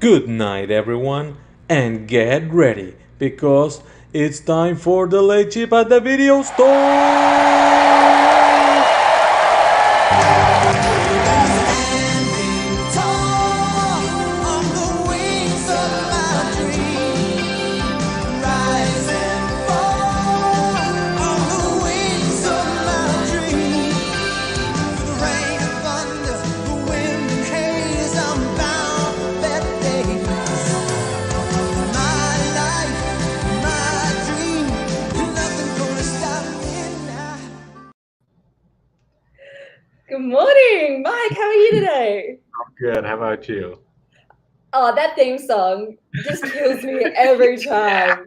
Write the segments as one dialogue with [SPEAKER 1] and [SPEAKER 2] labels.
[SPEAKER 1] Good night, everyone, and get ready because it's time for the late chip at the video store.
[SPEAKER 2] Good morning, Mike. How are you today?
[SPEAKER 3] I'm good. How about you?
[SPEAKER 2] Oh, that theme song just kills me every time.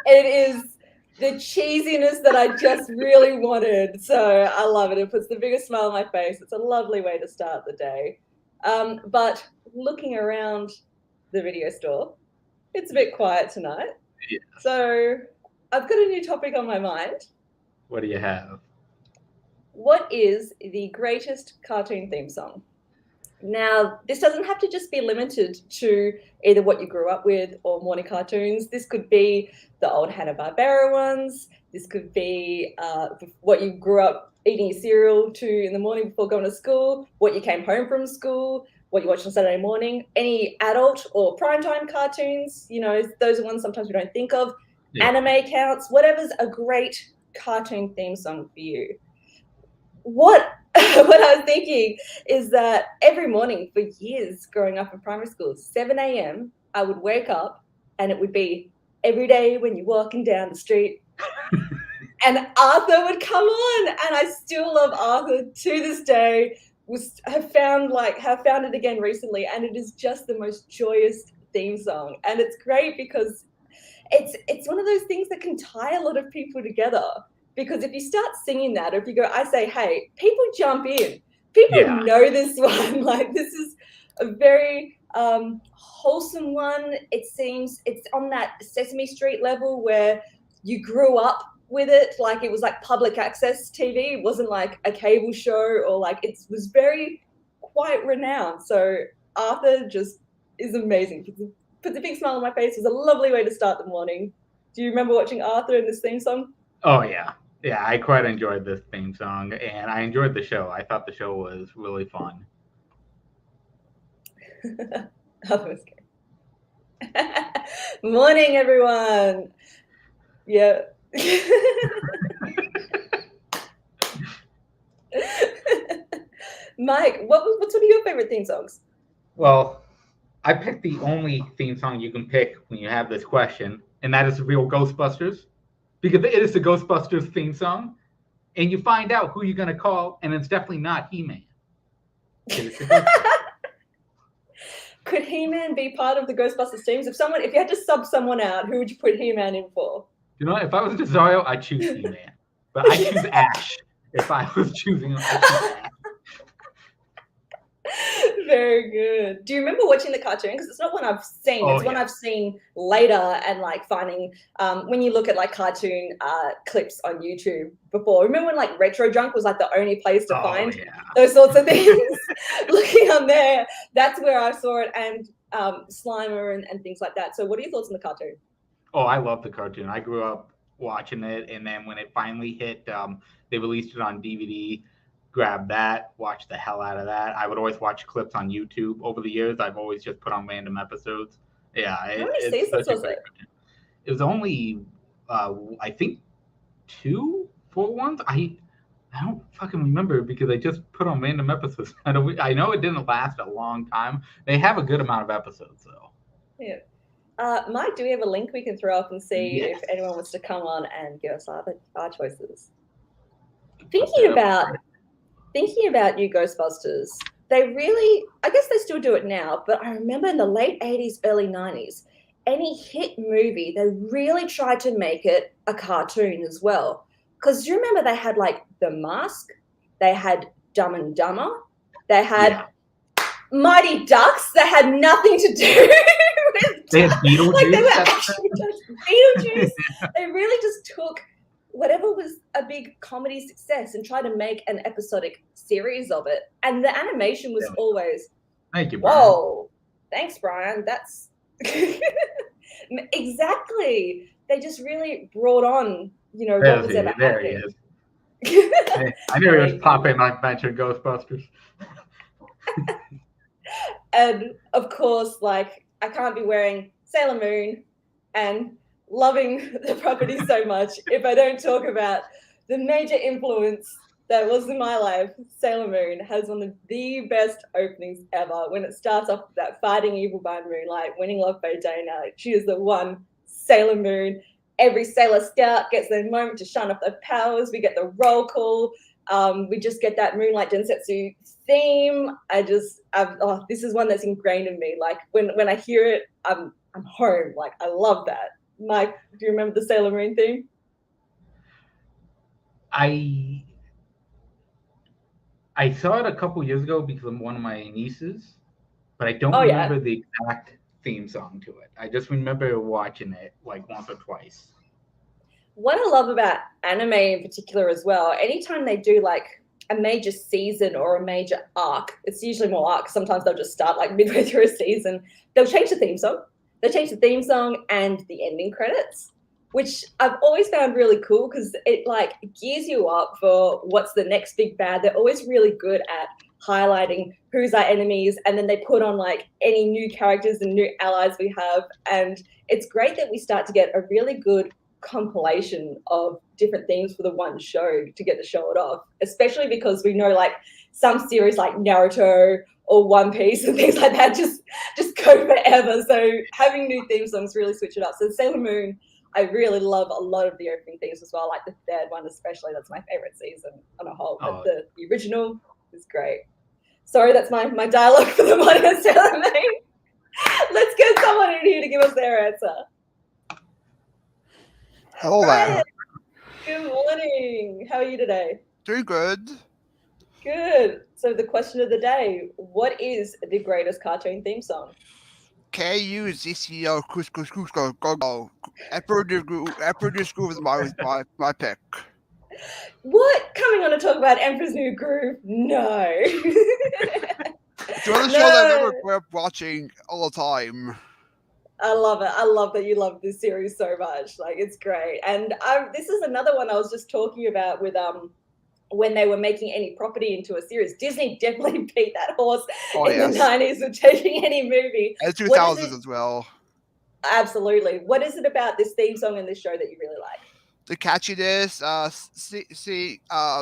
[SPEAKER 2] It is the cheesiness that I just really wanted. So I love it. It puts the biggest smile on my face. It's a lovely way to start the day. But looking around the video store, it's a bit quiet tonight.
[SPEAKER 3] Yes.
[SPEAKER 2] So I've got a new topic on my mind.
[SPEAKER 3] What do you have?
[SPEAKER 2] What is the greatest cartoon theme song? Now, this doesn't have to just be limited to either what you grew up with or morning cartoons. This could be the old Hanna-Barbera ones. This could be what you grew up eating your cereal to in the morning before going to school, what you came home from school, what you watched on Saturday morning, any adult or primetime cartoons. You know, those are ones sometimes we don't think of. Yeah. Anime counts, whatever's a great cartoon theme song for you. What I was thinking is that every morning for years growing up in primary school, 7 a.m., I would wake up and it would be every day when you're walking down the street and Arthur would come on, and I still love Arthur to this day. Have found it again recently, and it is just the most joyous theme song. And it's great because it's one of those things that can tie a lot of people together. Because if you start singing that, or if you go, I say, hey, people jump in. People know this one. Like, this is a very wholesome one. It seems it's on that Sesame Street level where you grew up with it. Like, it was like public access TV. It wasn't like a cable show, or like, it was very quite renowned. So Arthur just is amazing. Puts a big smile on my face. It was a lovely way to start the morning. Do you remember watching Arthur in this theme song?
[SPEAKER 3] Oh, yeah. Yeah, I quite enjoyed this theme song, and I enjoyed the show. I thought the show was really fun.
[SPEAKER 2] That was good. Morning, everyone. Yeah. Mike, what's one of your favorite theme songs?
[SPEAKER 3] Well, I picked the only theme song you can pick when you have this question, and that is the real Ghostbusters. Because it is the Ghostbusters theme song, and you find out who you're going to call, and it's definitely not He-Man.
[SPEAKER 2] Could He-Man be part of the Ghostbusters teams? If you had to sub someone out, who would you put He-Man in for?
[SPEAKER 3] You know, if I was Desario, I'd choose He-Man. But I'd choose Ash. If I was choosing, I'd choose Ash.
[SPEAKER 2] Very good. Do you remember watching the cartoon? Because it's not one I've seen. It's one I've seen later, and like finding when you look at like cartoon clips on YouTube before. Remember when like Retro Junk was like the only place to find those sorts of things? Looking on there, that's where I saw it, and Slimer and things like that. So what are your thoughts on the cartoon?
[SPEAKER 3] Oh, I love the cartoon. I grew up watching it, and then when it finally hit, they released it on DVD. Grab that, watch the hell out of that. I would always watch clips on YouTube over the years. I've always just put on random episodes. Yeah.
[SPEAKER 2] How many seasons was it?
[SPEAKER 3] It was only, I think, 2 full ones. I don't fucking remember because I just put on random episodes. I know it didn't last a long time. They have a good amount of episodes, though.
[SPEAKER 2] Yeah. Mike, do we have a link we can throw up and see if anyone wants to come on and give us our choices? Thinking about you Ghostbusters, they really, I guess they still do it now, but I remember in the late 80s, early 90s, any hit movie, they really tried to make it a cartoon as well. Because you remember they had like The Mask, they had Dumb and Dumber, they had Mighty Ducks that had nothing to do with...
[SPEAKER 3] They had Beetlejuice.
[SPEAKER 2] Like they were actually Beetlejuice. They really just took whatever was a big comedy success and try to make an episodic series of it. And the animation was always,
[SPEAKER 3] thank you,
[SPEAKER 2] whoa. Thanks, Brian. That's exactly. They just really brought on, what was ever
[SPEAKER 3] There he
[SPEAKER 2] happening.
[SPEAKER 3] is. I knew he was
[SPEAKER 2] Thank
[SPEAKER 3] popping like mentioned Ghostbusters.
[SPEAKER 2] And of course, like, I can't be wearing Sailor Moon and loving the property so much if I don't talk about the major influence that was in my life. Sailor Moon has one of the best openings ever. When it starts off with that fighting evil by moonlight, winning love by day night. She is the one. Sailor Moon. Every Sailor Scout gets their moment to shine off their powers. We get the roll call. We just get that Moonlight Densetsu theme. This is one that's ingrained in me. Like when I hear it, I'm home. Like, I love that. Mike, do you remember the Sailor Moon theme?
[SPEAKER 3] I saw it a couple years ago because of one of my nieces, but I don't remember the exact theme song to it. I just remember watching it like once or twice.
[SPEAKER 2] What I love about anime in particular as well, anytime they do like a major season or a major arc, it's usually more arc. Sometimes they'll just start like midway through a season. They'll change the theme song. They'll change the theme song and the ending credits, which I've always found really cool because it like gears you up for what's the next big bad. They're always really good at highlighting who's our enemies, and then they put on like any new characters and new allies we have. And it's great that we start to get a really good compilation of different themes for the one show to get to show it off, especially because we know like some series like Naruto or One Piece and things like that just go forever. So having new theme songs really switch it up. So Sailor Moon, I really love a lot of the opening themes as well, like the third one especially. That's my favorite season on a whole. But the original is great. Sorry, that's my dialogue for the morning of Sailor Moon. Let's get someone in here to give us their answer.
[SPEAKER 4] Hello there.
[SPEAKER 2] Good morning. How are you today?
[SPEAKER 4] Doing good.
[SPEAKER 2] Good. So the question of the day, what is the greatest cartoon theme song?
[SPEAKER 4] KUZCO Cusco Go. Emperor Groove is my pick.
[SPEAKER 2] What? Coming on to talk about Emperor's New Groove? No.
[SPEAKER 4] It's one of the shows I remember grew up watching all the time.
[SPEAKER 2] I love it. I love that you love this series so much. Like, it's great. And this is another one I was just talking about with when they were making any property into a series. Disney definitely beat that horse in the 90s with taking any movie.
[SPEAKER 4] And 2000s as well.
[SPEAKER 2] Absolutely. What is it about this theme song in this show that you really like?
[SPEAKER 4] The catchiness,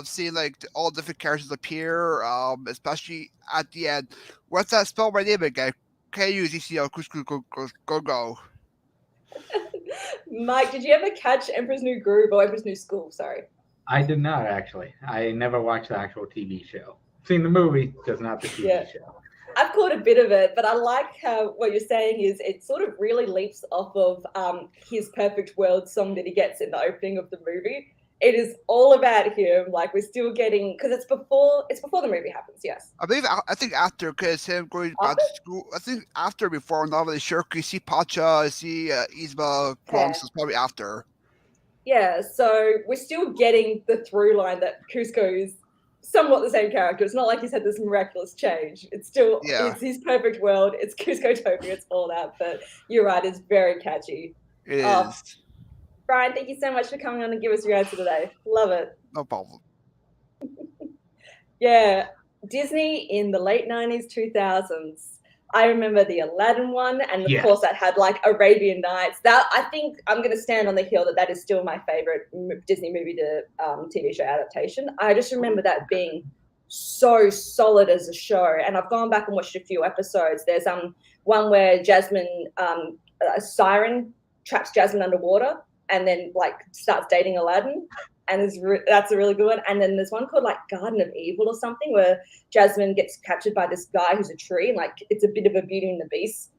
[SPEAKER 4] seeing like all different characters appear, especially at the end. What's that? Spell my name again. KUZCO Go.
[SPEAKER 2] Mike, did you ever catch Emperor's New Groove or Emperor's New School? Sorry.
[SPEAKER 3] I did not, actually. I never watched the actual TV show. Seen the movie, just not the TV show.
[SPEAKER 2] I've caught a bit of it, but I like how what you're saying is it sort of really leaps off of his Perfect World song that he gets in the opening of the movie. It is all about him. Like, we're still getting, because it's before the movie happens. Yes,
[SPEAKER 4] I think after, because him going back to school. I think after, before, not really sure. You see Pacha, I see Yzma Grunts is probably after.
[SPEAKER 2] Yeah, so we're still getting the through line that Cusco is somewhat the same character. It's not like he's had this miraculous change. It's still it's his Perfect World. It's Cusco-topia. It's all that. But you're right. It's very catchy.
[SPEAKER 4] It is.
[SPEAKER 2] Brian, thank you so much for coming on and give us your answer today. Love it.
[SPEAKER 4] No problem.
[SPEAKER 2] Yeah, Disney in the late 90s, 2000s. I remember the Aladdin one, and of course that had like Arabian Nights. That, I think I'm going to stand on the hill that is still my favorite Disney movie to TV show adaptation. I just remember that being so solid as a show, and I've gone back and watched a few episodes. There's one where Jasmine, a siren, traps Jasmine underwater, and then like starts dating Aladdin. And that's a really good one. And then there's one called like Garden of Evil or something where Jasmine gets captured by this guy who's a tree. And like it's a bit of a Beauty and the Beast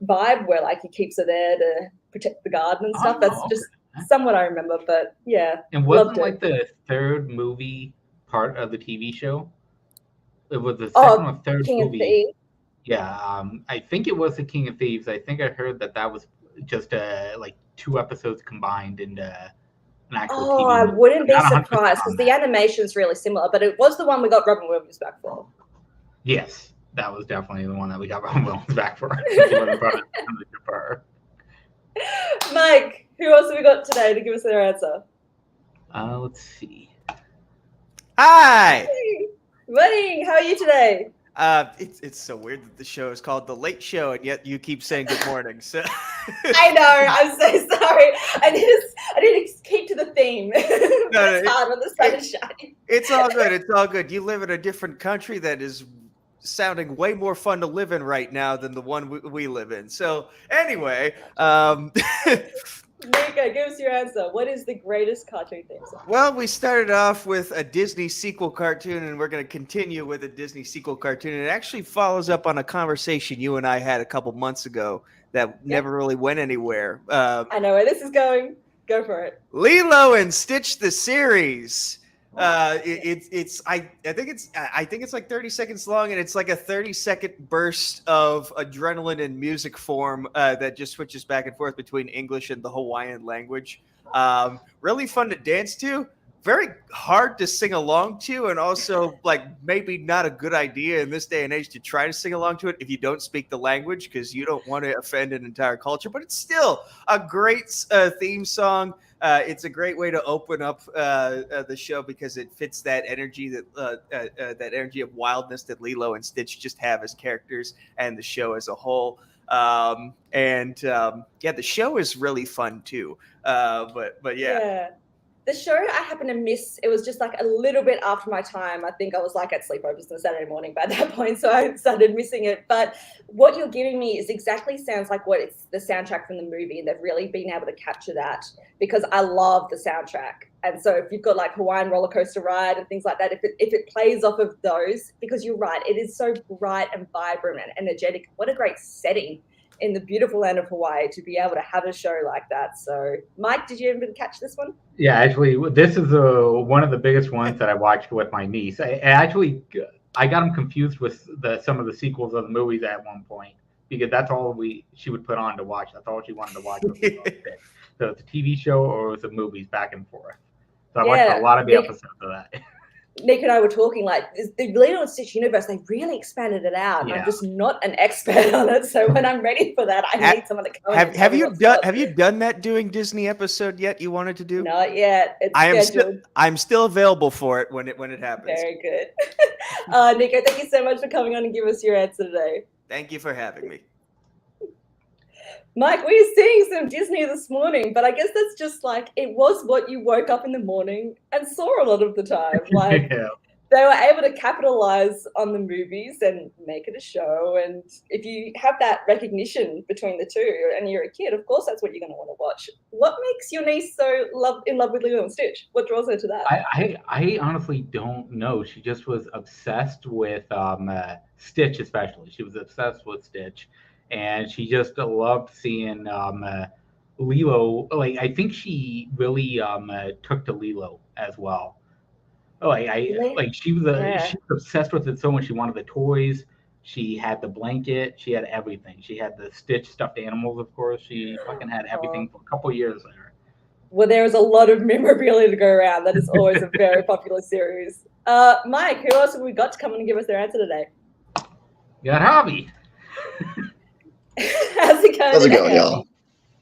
[SPEAKER 2] vibe where like he keeps her there to protect the garden and stuff. That's just somewhat I remember. But yeah.
[SPEAKER 3] And wasn't like the third movie part of the TV show? It was the second or third
[SPEAKER 2] King
[SPEAKER 3] movie.
[SPEAKER 2] Of Thieves.
[SPEAKER 3] Yeah. I think it was the King of Thieves. I think I heard that was just like 2 episodes combined into
[SPEAKER 2] Oh, I wouldn't be surprised because the animation's really similar, but it was the one we got Robin Williams back for.
[SPEAKER 3] Yes. that was definitely the one that we got Ron Williams back for. He wasn't part of the for her.
[SPEAKER 2] Mike, who else have we got today to give us their answer?
[SPEAKER 3] Let's see.
[SPEAKER 5] Hi.
[SPEAKER 2] Morning. How are you today?
[SPEAKER 5] It's so weird that the show is called The Late Show, and yet you keep saying good morning. So
[SPEAKER 2] I know. I'm so sorry. I need to keep to the theme. It's hard when the sun is shining.
[SPEAKER 5] It's all good. It's all good. You live in a different country that is sounding way more fun to live in right now than the one we live in. So anyway,
[SPEAKER 2] Nico, give us your answer. What is the greatest cartoon theme song?
[SPEAKER 5] well, we started off with a Disney sequel cartoon, and we're going to continue with a Disney sequel cartoon. And it actually follows up on a conversation you and I had a couple months ago that never really went anywhere.
[SPEAKER 2] I know where this is going. Go for it.
[SPEAKER 5] Lilo and Stitch the series. I think it's like 30 seconds long, and it's like a 30-second burst of adrenaline and music form that just switches back and forth between English and the Hawaiian language. Really fun to dance to, very hard to sing along to, and also like maybe not a good idea in this day and age to try to sing along to it if you don't speak the language, because you don't want to offend an entire culture. But it's still a great theme song. It's a great way to open up the show because it fits that energy that energy of wildness that Lilo and Stitch just have as characters and the show as a whole. The show is really fun too. But yeah.
[SPEAKER 2] The show I happened to miss. It was just like a little bit after my time. I think I was like at sleepovers on Saturday morning by that point, so I started missing it. But what you're giving me is exactly sounds like what it's the soundtrack from the movie, and they've really been able to capture that because I love the soundtrack. And so if you've got like Hawaiian roller coaster ride and things like that, if it plays off of those, because you're right, it is so bright and vibrant and energetic. What a great setting in the beautiful land of Hawaii to be able to have a show like that. So, Mike, did you ever catch this one?
[SPEAKER 3] Yeah, actually, this is one of the biggest ones that I watched with my niece. I got them confused with some of the sequels of the movies at one point because that's all she would put on to watch. That's all she wanted to watch. So it's a TV show or it was the movies back and forth. So I watched a lot of the episodes of that.
[SPEAKER 2] Nick and I were talking like the Lilo and Stitch universe, they really expanded it out.
[SPEAKER 3] Yeah.
[SPEAKER 2] I'm just not an expert on it. So when I'm ready for that, I need someone to come in.
[SPEAKER 5] Have you done that doing Disney episode yet you wanted to do?
[SPEAKER 2] Not yet. It's scheduled.
[SPEAKER 5] I'm still available for it when it happens.
[SPEAKER 2] Very good. Nico, thank you so much for coming on and giving us your answer today.
[SPEAKER 5] Thank you for having me.
[SPEAKER 2] Mike, we were seeing some Disney this morning, but I guess that's just like it was what you woke up in the morning and saw a lot of the time. Like they were able to capitalize on the movies and make it a show. And if you have that recognition between the two and you're a kid, of course, that's what you're going to want to watch. What makes your niece so in love with Lilo and Stitch? What draws her to that?
[SPEAKER 3] I honestly don't know. She just was obsessed with Stitch, especially. She was obsessed with Stitch. And she just loved seeing Lilo. Like I think she really took to Lilo as well. She was obsessed with it so much. She wanted the toys. She had the blanket. She had everything. She had the Stitch stuffed animals, of course. She fucking had everything for a couple of years there.
[SPEAKER 2] Well, there is a lot of memorabilia to go around. That is always a very popular series. Mike, who else have we got to come and give us their answer today?
[SPEAKER 3] You got Hobby.
[SPEAKER 2] How's it going,
[SPEAKER 6] y'all?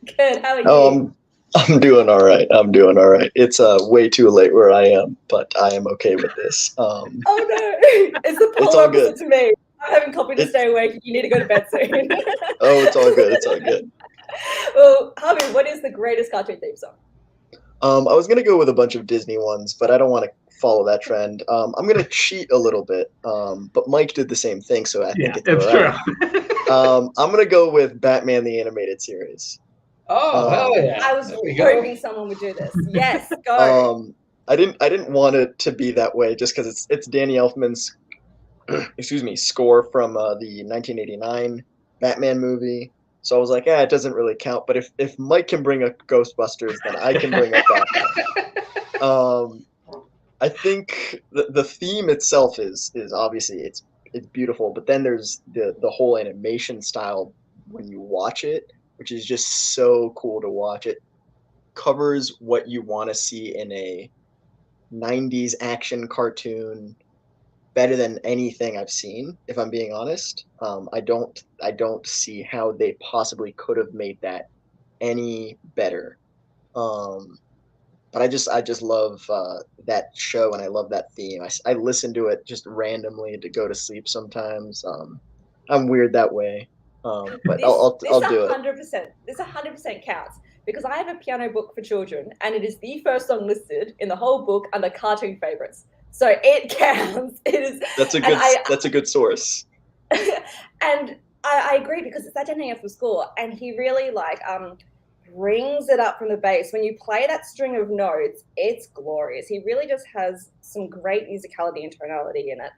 [SPEAKER 2] Good. How are you?
[SPEAKER 6] I'm doing all right. It's way too late where I am, but I am okay with this.
[SPEAKER 2] Oh no, it's the polar opposite to me. I'm having coffee to stay awake. You need to go to bed soon.
[SPEAKER 6] Oh, it's all good. It's all good.
[SPEAKER 2] Well, Harvey, what is the greatest cartoon theme song?
[SPEAKER 6] I was gonna go with a bunch of Disney ones, but I don't want to follow that trend. I'm gonna cheat a little bit, but Mike did the same thing, so I think it's
[SPEAKER 3] true.
[SPEAKER 6] I'm gonna go with Batman the Animated Series.
[SPEAKER 3] Oh, hell yeah!
[SPEAKER 2] I was hoping someone would do this. Yes, go.
[SPEAKER 6] I didn't want it to be that way just because it's Danny Elfman's score from the 1989 Batman movie. So I was like, it doesn't really count. But if Mike can bring up Ghostbusters, then I can bring up Batman. I think the theme itself is obviously it's beautiful, but then there's the whole animation style when you watch it, which is just so cool to watch. It covers what you want to see in a 90s action cartoon. better than anything I've seen, if I'm being honest. I don't see how they possibly could have made that any better. But I just love that show, and I love that theme. I listen to it just randomly to go to sleep sometimes. I'm weird that way, but I'll do it.
[SPEAKER 2] 100% counts because I have a piano book for children, and it is the first song listed in the whole book under cartoon favorites. So it counts. It is.
[SPEAKER 6] That's a good source.
[SPEAKER 2] And I agree because it's that ending from school, and he really brings it up from the bass. When you play that string of notes, it's glorious. He really just has some great musicality and tonality in it.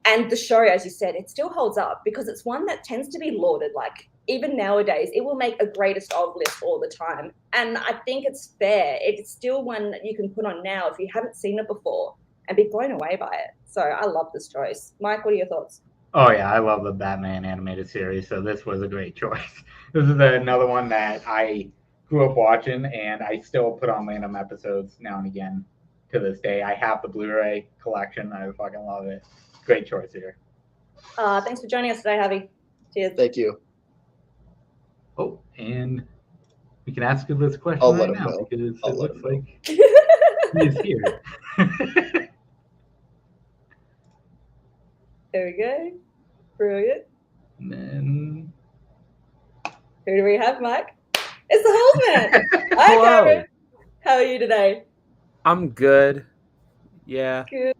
[SPEAKER 2] And the show, as you said, it still holds up because it's one that tends to be lauded. Like, even nowadays, it will make a greatest of list all the time. And I think it's fair. It's still one that you can put on now if you haven't seen it before and be blown away by it. So I love this choice. Mike, what are your thoughts?
[SPEAKER 3] Oh yeah, I love the Batman animated series, so this was a great choice. This is another one that I grew up watching, and I still put on random episodes now and again to this day. I have the Blu-ray collection. I fucking love it. Great choice here.
[SPEAKER 2] Thanks for joining us today, Javi. Cheers.
[SPEAKER 6] Thank you.
[SPEAKER 3] Oh, and we can ask you this question
[SPEAKER 6] I'll let
[SPEAKER 3] right
[SPEAKER 6] him
[SPEAKER 3] now
[SPEAKER 6] know.
[SPEAKER 3] because
[SPEAKER 6] I'll
[SPEAKER 3] it
[SPEAKER 6] let
[SPEAKER 3] looks
[SPEAKER 6] him know.
[SPEAKER 3] like he is here.
[SPEAKER 2] There we go. Brilliant.
[SPEAKER 3] And then
[SPEAKER 2] Who do we have, Mike? It's the Horseman. Hi,
[SPEAKER 7] Hello.
[SPEAKER 2] Cameron. How are you today?
[SPEAKER 7] I'm good. Yeah.
[SPEAKER 2] Good.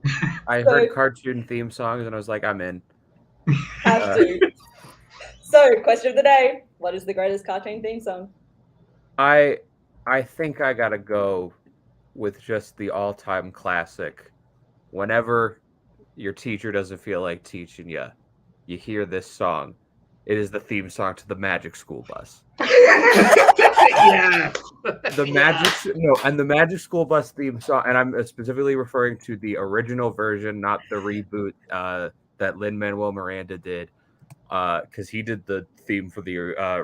[SPEAKER 7] I heard cartoon theme songs and I was like, I'm in.
[SPEAKER 2] Have to. So, question of the day. What is the greatest cartoon theme song?
[SPEAKER 7] I think I gotta go with just the all-time classic. Whenever your teacher doesn't feel like teaching you, you hear this song. It is the theme song to the Magic School Bus.
[SPEAKER 3] yeah.
[SPEAKER 7] The Magic School Bus theme song, and I'm specifically referring to the original version, not the reboot that Lin-Manuel Miranda did, because he did the theme for the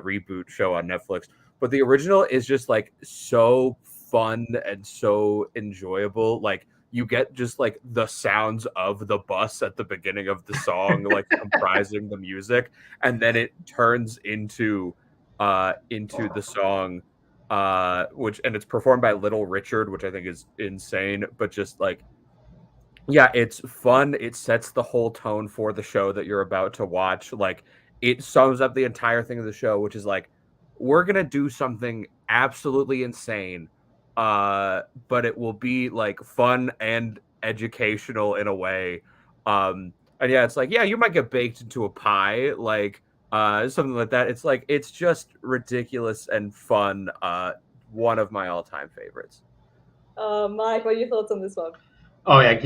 [SPEAKER 7] reboot show on Netflix. But the original is just like so fun and so enjoyable. Like, you get just like the sounds of the bus at the beginning of the song, like comprising the music, and then it turns into the song, and it's performed by Little Richard, which I think is insane. But just like, yeah, it's fun. It sets the whole tone for the show that you're about to watch. Like, it sums up the entire thing of the show, which is like, we're gonna do something absolutely insane, but it will be like fun and educational in a way. And yeah, it's like, yeah, you might get baked into a pie, like something like that. It's like, it's just ridiculous and fun. One of my all-time favorites.
[SPEAKER 2] Mike, what are your thoughts on this one?
[SPEAKER 3] Oh yeah,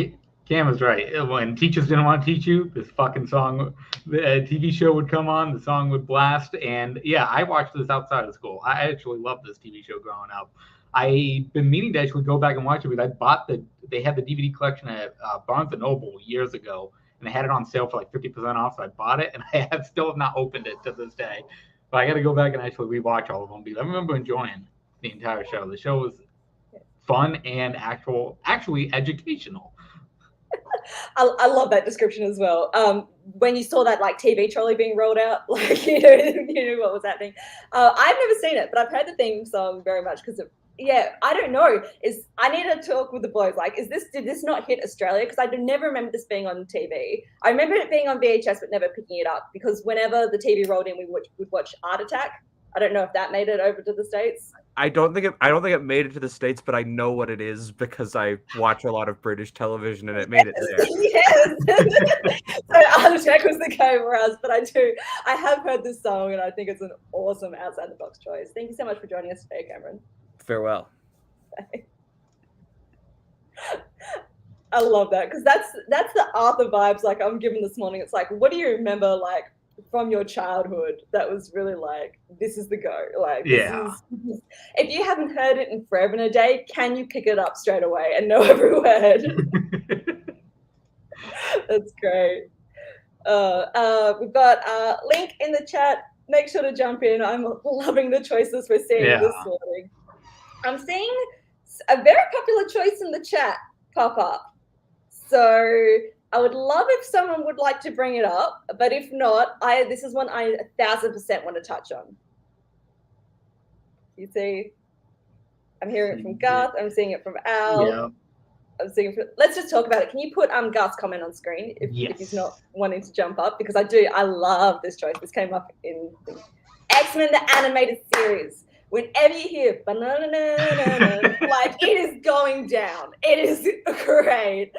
[SPEAKER 3] Cam was right. When teachers didn't want to teach you, this fucking song, the TV show would come on, the song would blast, and yeah, I watched this outside of school. I actually loved this TV show growing up. I've been meaning to actually go back and watch it because I bought they had the DVD collection at Barnes & Noble years ago, and they had it on sale for like 50% off, so I bought it, and I still have not opened it to this day. But I got to go back and actually rewatch all of them because I remember enjoying the entire show. The show was fun and actually educational.
[SPEAKER 2] I love that description as well. When you saw that like TV trolley being rolled out, like you knew what was happening. I've never seen it, but I've heard the theme song very much because of. Yeah, I don't know. I need to talk with the boys. Like, did this not hit Australia? Because I never remember this being on TV. I remember it being on VHS, but never picking it up because whenever the TV rolled in, we would watch Art Attack. I don't know if that made it over to the States.
[SPEAKER 7] I don't think it made it to the States, but I know what it is because I watch a lot of British television and it made it there.
[SPEAKER 2] Yes. So Art Attack was the go for us, but I have heard this song and I think it's an awesome outside the box choice. Thank you so much for joining us today, Cameron.
[SPEAKER 7] Farewell.
[SPEAKER 2] I love that because that's the Arthur vibes like I'm given this morning. It's like, what do you remember like from your childhood that was really like, this is the go? Like,
[SPEAKER 3] yeah.
[SPEAKER 2] If you haven't heard it in forever and a day, can you pick it up straight away and know every word? That's great. We've got a link in the chat. Make sure to jump in. I'm loving the choices we're seeing this morning. I'm seeing a very popular choice in the chat pop up. So I would love if someone would like to bring it up, but if not, this is one I 1000% want to touch on. You see, I'm hearing it from Garth. I'm seeing it from Al.
[SPEAKER 3] Yeah.
[SPEAKER 2] I'm seeing it from, let's just talk about it. Can you put Garth's comment on screen if he's not wanting to jump up? Because I love this choice. This came up in X-Men the Animated Series. Whenever you hear like it is going down. It is great.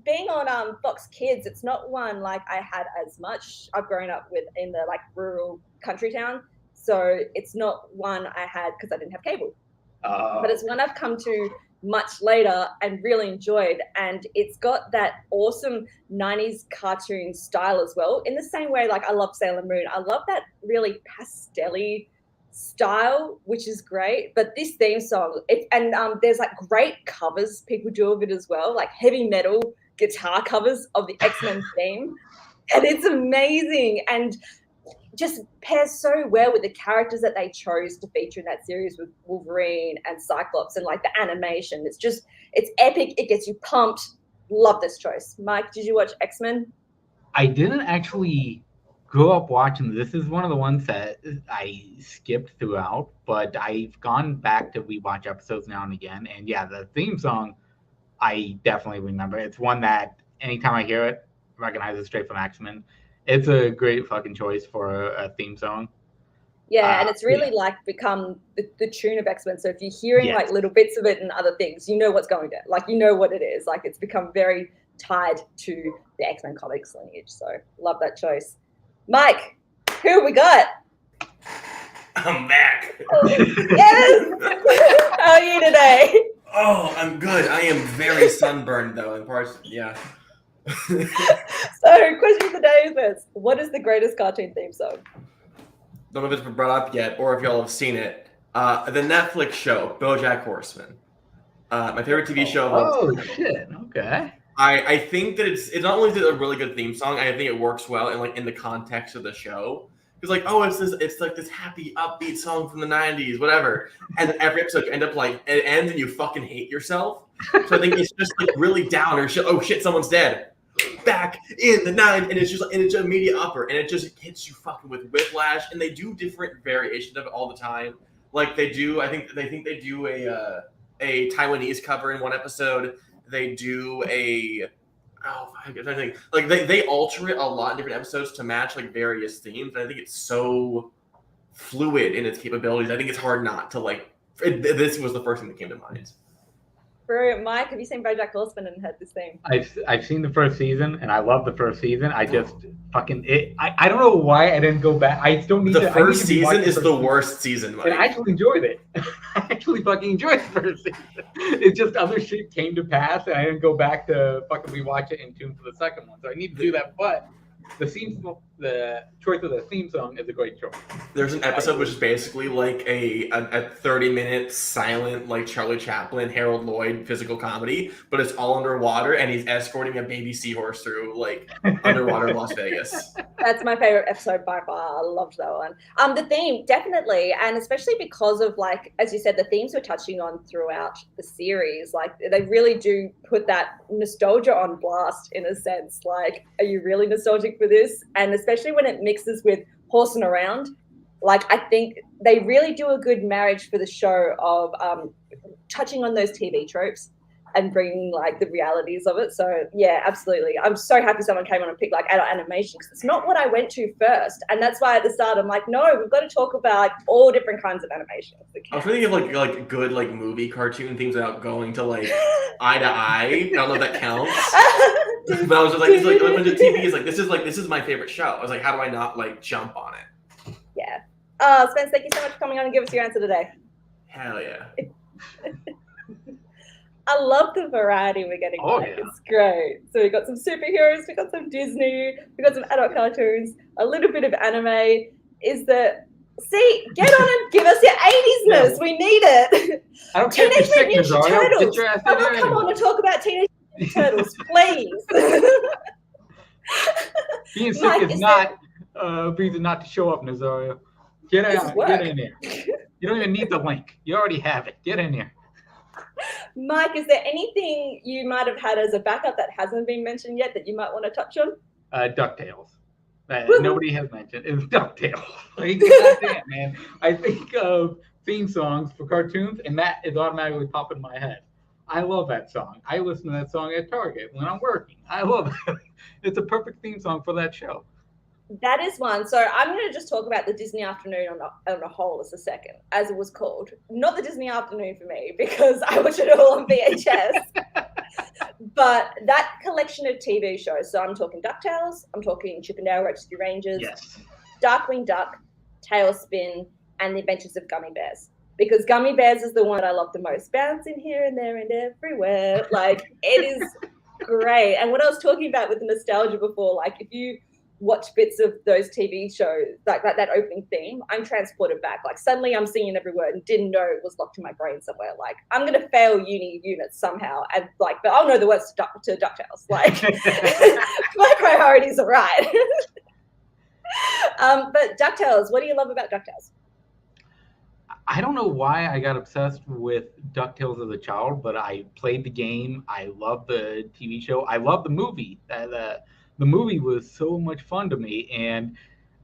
[SPEAKER 2] Being on Fox Kids, it's not one like I had as much. I've grown up in the like rural country town, so it's not one I had because I didn't have cable. But it's one I've come to much later and really enjoyed, and it's got that awesome 90s cartoon style as well. In the same way, like I love Sailor Moon, I love that really pastel-y style, which is great. But this theme song, there's like great covers people do of it as well, like heavy metal guitar covers of the X-Men theme, and it's amazing and just pairs so well with the characters that they chose to feature in that series with Wolverine and Cyclops, and like the animation. It's epic. It gets you pumped. Love this choice. Mike, did you watch X-Men?
[SPEAKER 3] I didn't actually grow up watching. This is one of the ones that I skipped throughout, but I've gone back to rewatch episodes now and again. And yeah, the theme song, I definitely remember. It's one that anytime I hear it, I recognize it straight from X-Men. It's a great fucking choice for a theme song.
[SPEAKER 2] Yeah, and it's really like become the tune of X-Men. So if you're hearing like little bits of it and other things, you know what's going down. Like, you know what it is. Like, it's become very tied to the X-Men comics lineage. So love that choice. Mike, who have we got?
[SPEAKER 8] I'm back.
[SPEAKER 2] Yes! How are you today?
[SPEAKER 8] Oh, I'm good. I am very sunburned, though, in parts. Yeah.
[SPEAKER 2] So, question of the day is this. What is the greatest cartoon theme song?
[SPEAKER 8] Don't know if it's been brought up yet or if y'all have seen it. The Netflix show, Bojack Horseman. My favorite TV show.
[SPEAKER 3] Oh, shit. Okay.
[SPEAKER 8] I think that it's not only is it a really good theme song, I think it works well in the context of the show. Because it's like this happy, upbeat song from the 90s, whatever. And every episode you end up like, it ends and you fucking hate yourself. So I think it's just like really down or shit. Oh shit, someone's dead. Back in the 90s, and it's just an immediate upper, and it just hits you fucking with whiplash. And they do different variations of it all the time. Like they do, I think they do a Taiwanese cover in one episode. They do I think like they alter it a lot in different episodes to match like various themes. And I think it's so fluid in its capabilities. I think it's hard not to like. This was the first thing that came to mind.
[SPEAKER 2] Brilliant. Mike, have you seen Bojack Horseman and heard this theme?
[SPEAKER 3] I've seen the first season, and I love the first season. I just fucking it. I don't know why I didn't go back. I still need
[SPEAKER 8] the
[SPEAKER 3] to.
[SPEAKER 8] First season is the worst season, Mike.
[SPEAKER 3] And I actually enjoyed it. I actually fucking enjoyed the first season. It's just other shit came to pass, and I didn't go back to fucking rewatch it in tune for the second one. So I need to do that. But the choice of the theme song is a great choice.
[SPEAKER 8] There's an episode which is basically like a 30-minute silent like Charlie Chaplin, Harold Lloyd physical comedy, but it's all underwater and he's escorting a baby seahorse through like underwater Las Vegas.
[SPEAKER 2] That's my favorite episode by far. I loved that one. The theme, definitely, and especially because of like, as you said, the themes we're touching on throughout the series, like they really do put that nostalgia on blast in a sense. Like, are you really nostalgic for this? And especially when it mixes with horsing around, like I think they really do a good marriage for the show of touching on those TV tropes and bringing like the realities of it. So yeah, absolutely. I'm so happy someone came on and picked like adult animation because it's not what I went to first, and that's why at the start I'm like, no, we've got to talk about all different kinds of animation.
[SPEAKER 8] I was thinking of like good like movie cartoon things without going to like eye to eye. I don't know if that counts. But I was just like, when the TV is like, this is my favorite show. I was like, how do I not like jump on it?
[SPEAKER 2] Yeah. Spence, thank you so much for coming on and giving us your answer today.
[SPEAKER 8] Hell yeah.
[SPEAKER 2] I love the variety we're getting.
[SPEAKER 3] Oh,
[SPEAKER 2] back.
[SPEAKER 3] yeah.
[SPEAKER 2] It's great. So we got some superheroes, we got some Disney, we got some adult cartoons, a little bit of anime. Get on and give us your 80s-ness. We need it.
[SPEAKER 3] I don't care if
[SPEAKER 2] Teenage
[SPEAKER 3] you're
[SPEAKER 2] Mutant
[SPEAKER 3] sick,
[SPEAKER 2] Ninja
[SPEAKER 3] Nazario.
[SPEAKER 2] Turtles.
[SPEAKER 3] Get your ass in
[SPEAKER 2] Someone
[SPEAKER 3] there
[SPEAKER 2] come on
[SPEAKER 3] anyway.
[SPEAKER 2] and talk about Teenage Mutant Turtles, please.
[SPEAKER 3] Being sick
[SPEAKER 2] Mike,
[SPEAKER 3] is not reason not to show up, Nazario. Get in there. You don't even need the link. You already have it. Get in here.
[SPEAKER 2] Mike, is there anything you might have had as a backup that hasn't been mentioned yet that you might want to touch on?
[SPEAKER 3] Ducktales. Nobody has mentioned is Ducktales. Like, goddamn, man. I think of theme songs for cartoons, and that is automatically popping in my head. I love that song. I listen to that song at Target when I'm working. I love it. It's a perfect theme song for that show.
[SPEAKER 2] That is one. So I'm going to just talk about the Disney Afternoon on a whole as a second, as it was called. Not the Disney Afternoon for me, because I watch it all on VHS. But that collection of TV shows, so I'm talking DuckTales, I'm talking Chip and Dale Rescue Rangers,
[SPEAKER 3] Yes.
[SPEAKER 2] Darkwing Duck, Tailspin, and The Adventures of Gummy Bears. Because Gummy Bears is the one I love the most. Bouncing here and there and everywhere. Like, it is great. And what I was talking about with the nostalgia before, like, if you watch bits of those TV shows, like that opening theme, I'm transported back. Like, suddenly I'm singing every word and didn't know it was locked in my brain somewhere. Like, I'm going to fail uni units somehow, and like, but I'll know the words to DuckTales. Like, my priorities are right. But DuckTales, what do you love about DuckTales?
[SPEAKER 3] I don't know why I got obsessed with DuckTales as a child, but I played the game. I love the TV show. I love the movie. The movie was so much fun to me, and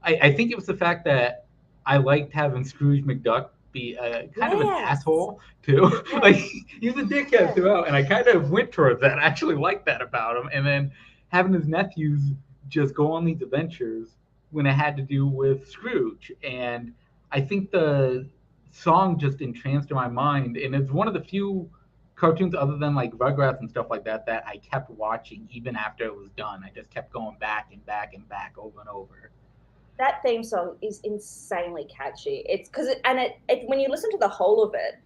[SPEAKER 3] I think it was the fact that I liked having Scrooge McDuck be kind of an asshole too. Like, he's a dickhead throughout, and I kind of went towards that. I actually liked that about him, and then having his nephews just go on these adventures when it had to do with Scrooge, and I think the song just entranced in my mind, and it's one of the few cartoons other than like Rugrats and stuff like that that I kept watching even after it was done. I just kept going back and back and back over and over.
[SPEAKER 2] That theme song is insanely catchy. It's because when you listen to the whole of it,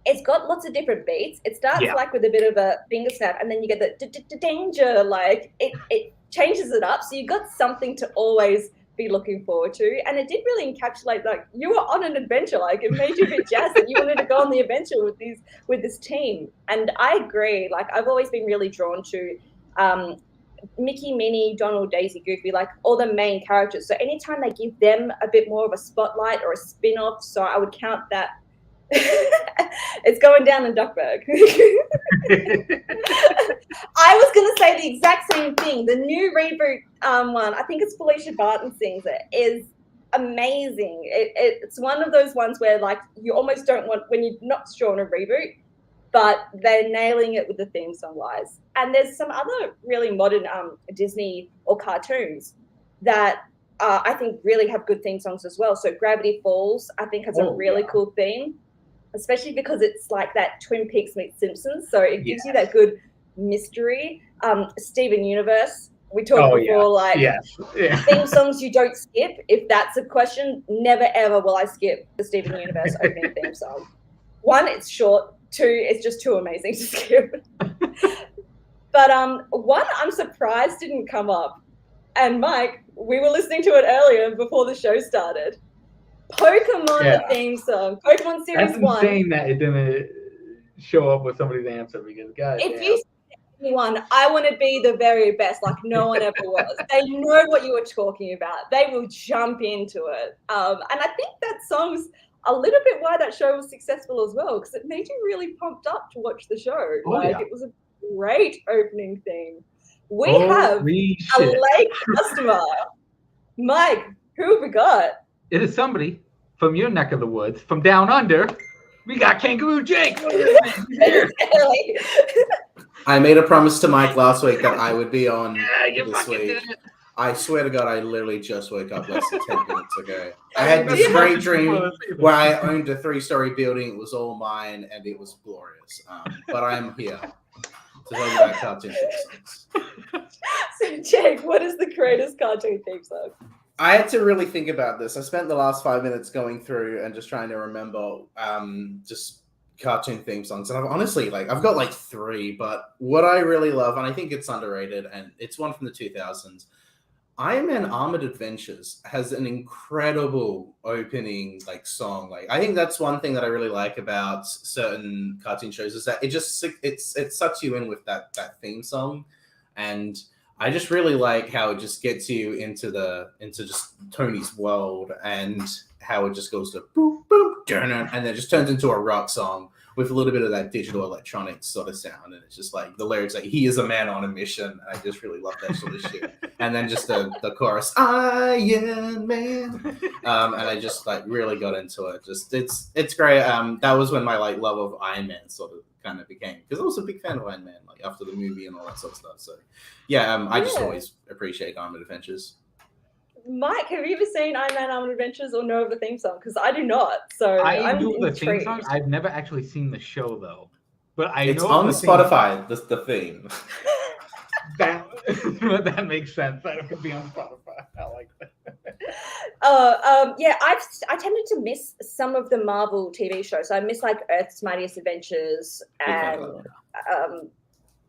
[SPEAKER 2] it's got lots of different beats. It starts like with a bit of a finger snap, and then you get the danger. Like, it changes it up, so you got something to always be looking forward to. And it did really encapsulate, like, you were on an adventure. Like, it made you a bit jazzed that you wanted to go on the adventure with this team. And I agree. Like, I've always been really drawn to Mickey, Minnie, Donald, Daisy, Goofy, like all the main characters. So anytime they give them a bit more of a spotlight or a spin-off, so I would count that. It's going down in Duckburg. I was going to say the exact same thing. The new reboot one, I think it's Felicia Barton sings it, is amazing. It's one of those ones where, like, you almost don't want, when you're not sure on a reboot, but they're nailing it with the theme song wise. And there's some other really modern Disney or cartoons that I think really have good theme songs as well. So Gravity Falls, I think, has a really cool theme, especially because it's like that Twin Peaks meets Simpsons. So it gives you that good mystery. Steven Universe, we talked before, like theme songs you don't skip. If that's a question, never ever will I skip the Steven Universe opening theme song. One, it's short. Two, it's just too amazing to skip. But one, I'm surprised didn't come up. And Mike, we were listening to it earlier before the show started. Pokemon the theme song, Pokemon Series 1.
[SPEAKER 3] That's insane that it didn't show up with somebody's answer, because
[SPEAKER 2] you say anyone, I want to be the very best, like no one ever was. They know what you were talking about. They will jump into it. And I think that song's a little bit why that show was successful as well, because it made you really pumped up to watch the show. It was a great opening theme. We have a late customer. Mike, who have we got?
[SPEAKER 3] It is somebody from your neck of the woods, from down under. We got Kangaroo Jake.
[SPEAKER 9] I made a promise to Mike last week that I would be on this week. I swear to God, I literally just woke up less than 10 minutes ago. I had this great dream where I owned a 3-story building. It was all mine, and it was glorious. But I'm here to talk about cartoon theme songs.
[SPEAKER 2] So, Jake, what is the greatest cartoon theme song?
[SPEAKER 9] I had to really think about this. I spent the last 5 minutes going through and just trying to remember just cartoon theme songs. And I've honestly, I've got like 3, but what I really love, and I think it's underrated, and it's one from the 2000s, Iron Man Armored Adventures has an incredible opening song. I think that's one thing that I really like about certain cartoon shows, is that it sucks you in with that theme song. And I just really like how it just gets you into just Tony's world, and how it just goes to boom boom and then just turns into a rock song, with a little bit of that digital electronics sort of sound, and it's just like the lyrics like "He is a man on a mission," and I just really love that sort of shit. And then just the chorus "Iron Man," and I just like really got into it. Just it's great. That was when my like love of Iron Man sort of kind of became, because I was a big fan of Iron Man like after the movie and all that sort of stuff. So yeah, I just always appreciate Armored Adventures.
[SPEAKER 2] Mike, have you ever seen Iron Man Armored Adventures or know of the theme song? Because I do not. So
[SPEAKER 3] I
[SPEAKER 2] I'm
[SPEAKER 3] knew the theme
[SPEAKER 2] intrigued.
[SPEAKER 3] song. I've never actually seen the show though, but
[SPEAKER 9] It's
[SPEAKER 3] know
[SPEAKER 9] on
[SPEAKER 3] the
[SPEAKER 9] Spotify. The theme.
[SPEAKER 3] That makes sense. That it could be on Spotify. I like that.
[SPEAKER 2] Yeah, I tended to miss some of the Marvel TV shows. So I miss like Earth's Mightiest Adventures and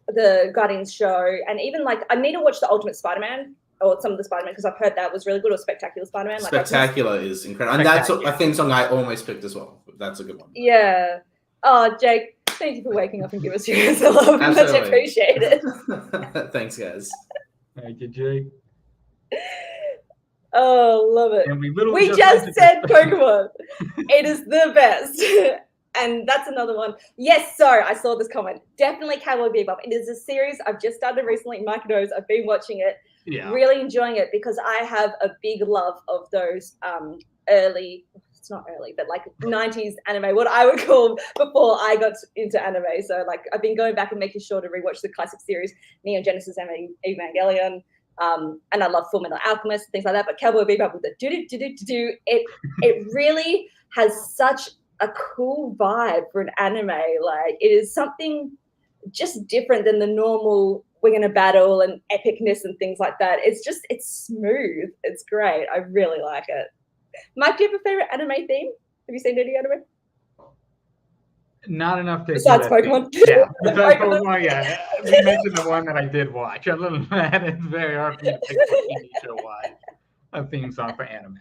[SPEAKER 2] the Guardians show, and even like I need to watch the Ultimate Spider-Man or some of the Spider-Man because I've heard that was really good, or Spectacular Spider-Man. Like,
[SPEAKER 9] Spectacular is incredible, and that's a theme song I almost picked as well. That's a good one.
[SPEAKER 2] Yeah. Oh, Jake, thank you for waking up and giving us your answer. Love, much appreciated.
[SPEAKER 9] Thanks, guys.
[SPEAKER 3] Thank you, Jake.
[SPEAKER 2] Oh, love it.
[SPEAKER 3] And
[SPEAKER 2] we just said Pokemon. It is the best. And that's another one. Yes, sorry, I saw this comment. Definitely Cowboy Bebop. It is a series I've just started recently. Mike knows I've been watching it.
[SPEAKER 3] Yeah.
[SPEAKER 2] Really enjoying it because I have a big love of those early, it's not early, but like 90s anime, what I would call before I got into anime. So like I've been going back and making sure to rewatch the classic series, Neon Genesis and Evangelion. And I love Full Metal Alchemist and things like that. But Cowboy Bebop with the do, it really has such a cool vibe for an anime. Like it is something just different than the normal we're going to battle and epicness and things like that. It's smooth. It's great. I really like it. Mike, do you have a favorite anime theme? Have you seen any anime?
[SPEAKER 3] Not enough to
[SPEAKER 2] besides Pokemon.
[SPEAKER 3] Yeah, besides Pokemon, yeah. We mentioned the one that I did watch. Other than that, it's very hard for me to pick a TV show wise a theme song for anime.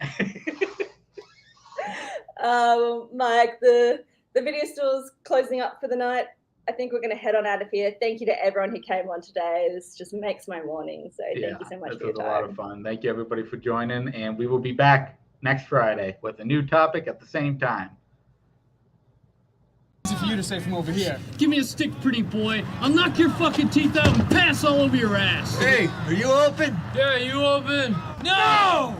[SPEAKER 2] Mike, the video store's closing up for the night. I think we're going to head on out of here. Thank you to everyone who came on today. This just makes my morning. So thank you so much for your time.
[SPEAKER 3] It was a lot of fun. Thank you, everybody, for joining. And we will be back next Friday with a new topic at the same time.
[SPEAKER 10] Easy for you to say from over here. Give me a stick, pretty boy. I'll knock your fucking teeth out and pass all over your ass.
[SPEAKER 11] Hey, are you open?
[SPEAKER 10] Yeah, you open? No!